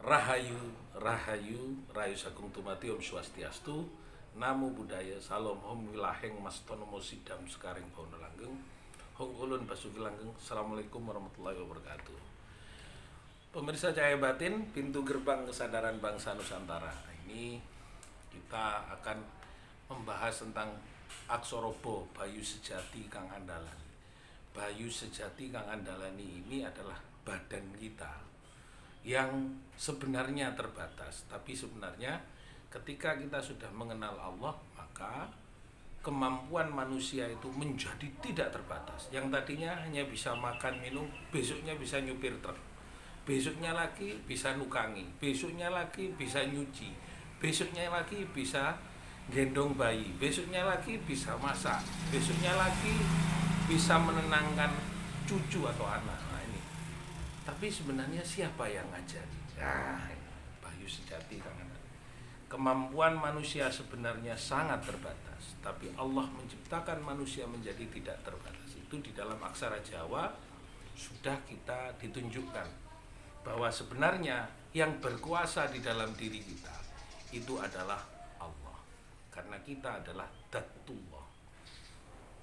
Rahayu, Rahayu, Rayu Sagung Tumati Om Swastiastu, Namo Buddhaya, Salam Om Wilaheng Mastonomo Sidam Sekaring Bono Langgeng, Hong Ulun Basuki Langgeng. Assalamualaikum warahmatullahi wabarakatuh. Pemirsa Cahaya Batin, pintu gerbang kesadaran bangsa Nusantara. Ini kita akan membahas tentang Aksorobo, Bayu Sejati Kang Andalan. Bayu Sejati Kang Andalani ini adalah badan kita yang sebenarnya terbatas, tapi sebenarnya ketika kita sudah mengenal Allah, maka kemampuan manusia itu menjadi tidak terbatas. Yang tadinya hanya bisa makan minum, besoknya bisa nyupir truk, besoknya lagi bisa nukangi, besoknya lagi bisa nyuci, besoknya lagi bisa gendong bayi, besoknya lagi bisa masak, besoknya lagi bisa menenangkan cucu atau anak. Nah ini, tapi sebenarnya siapa yang ngajari? Nah, Bayu Sejati kan. Kemampuan manusia sebenarnya sangat terbatas, tapi Allah menciptakan manusia menjadi tidak terbatas. Itu di dalam aksara Jawa sudah kita ditunjukkan bahwa sebenarnya yang berkuasa di dalam diri kita itu adalah Allah, karena kita adalah Datullah.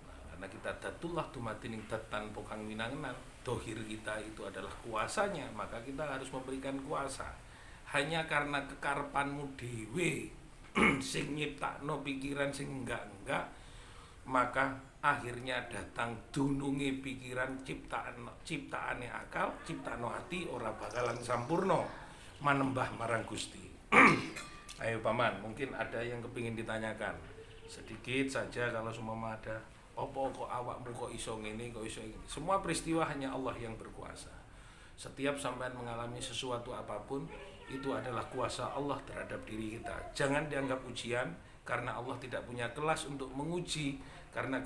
Nah, karena kita Datullah tumatining datan pokang winangenan, dohir kita itu adalah kuasanya, maka kita harus memberikan kuasa. Hanya karena kekarepanmu dhewe sing nyiptakno pikiran sing enggak, maka akhirnya datang dununge pikiran ciptaane akal, ciptano hati ora bakalan sampurno manembah marang Gusti. Ayo paman, mungkin ada yang kepingin ditanyakan sedikit saja. Kalau semua ada, opo kok awakmu kok iso ngene, kok iso ngene. Semua peristiwa hanya Allah yang berkuasa. Setiap sampean mengalami sesuatu apapun, itu adalah kuasa Allah terhadap diri kita. Jangan dianggap ujian, karena Allah tidak punya kelas untuk menguji, karena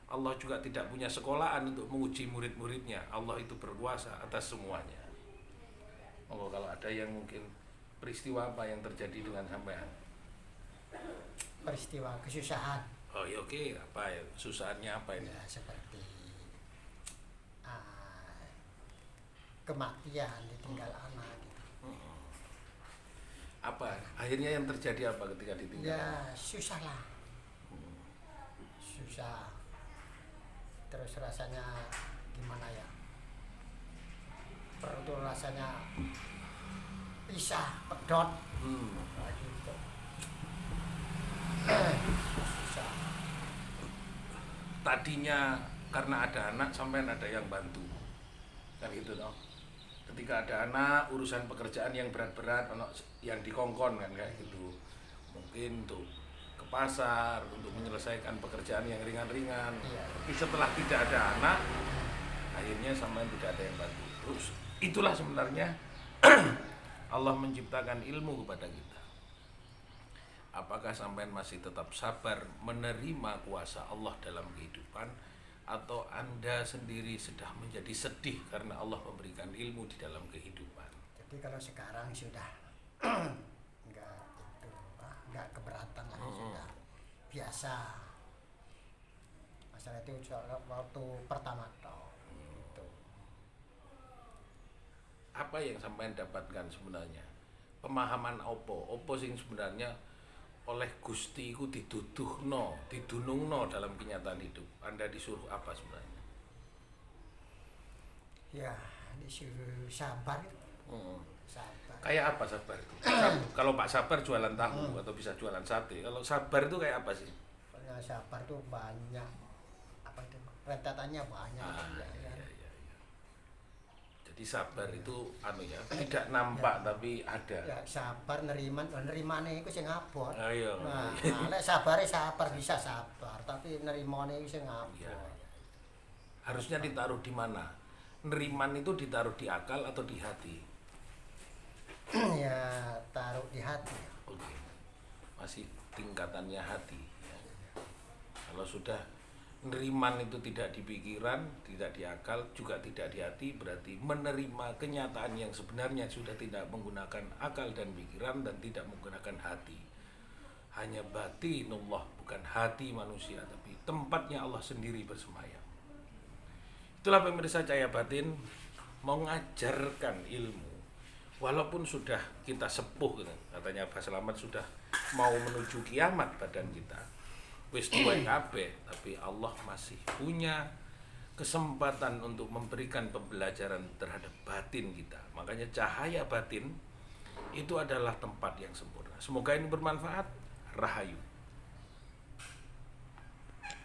Allah juga tidak punya sekolahan untuk menguji murid-muridnya. Allah itu berkuasa atas semuanya. Oh, kalau ada yang mungkin peristiwa apa yang terjadi dengan sampean? Peristiwa kesusahan. Oh ya, oke. Apa ya? Kesusahannya apa ini? Ya, seperti kematian, ditinggal anak gitu. Apa? Akhirnya yang terjadi apa ketika ditinggal? Ya susah lah. Susah. Terus rasanya gimana ya? Perut tuh rasanya pisah, pedot. Nah, gitu. Susah. Tadinya karena ada anak sampai ada yang bantu, kan gitu toh. Ketika ada anak, urusan pekerjaan yang berat-berat, yang dikongkon kan kayak gitu. Mungkin untuk ke pasar, untuk menyelesaikan pekerjaan yang ringan-ringan. Iya. Tapi setelah tidak ada anak, akhirnya sampai tidak ada yang bantu. Terus itulah sebenarnya Allah menciptakan ilmu kepada kita. Apakah sampean masih tetap sabar menerima kuasa Allah dalam kehidupan, atau Anda sendiri sudah menjadi sedih karena Allah memberikan ilmu di dalam kehidupan? Jadi kalau sekarang sudah enggak keberatan lah, sudah biasa. Masalah itu waktu pertama toh. Gitu. Apa yang sampean dapatkan sebenarnya? Pemahaman opo sing sebenarnya oleh Gusti iku didunungno dalam kenyataan hidup. Anda disuruh apa sebenarnya? Ya disuruh sabar. Sabar. Kayak apa sabar itu? Kalau Pak Sabar jualan tahu atau bisa jualan sate. Kalau sabar itu kayak apa sih? Kalau sabar tuh banyak apa itu, rentetannya banyak. Iya. Jadi sabar itu tidak nampak ya, tapi ada. Ya sabar nerimane iku sing abot. Iya. Nah, lek sabare sabar bisa sabar, tapi nerimane iku sing abot. Ya. Harusnya ditaruh di mana? Neriman itu ditaruh di akal atau di hati? Ya taruh di hati. Oke. Masih tingkatannya hati. Ya. Kalau sudah neriman itu tidak di pikiran, tidak di akal, juga tidak di hati, berarti menerima kenyataan yang sebenarnya sudah tidak menggunakan akal dan pikiran dan tidak menggunakan hati. Hanya batinullah, bukan hati manusia, tapi tempatnya Allah sendiri bersemayam. Itulah pemirsa Cahaya Batin mengajarkan ilmu, walaupun sudah kita sepuh gitu, katanya Pak Selamat sudah mau menuju kiamat badan kita wis tuwek kabeh, tapi Allah masih punya kesempatan untuk memberikan pembelajaran terhadap batin kita. Makanya cahaya batin itu adalah tempat yang sempurna. Semoga ini bermanfaat. Rahayu.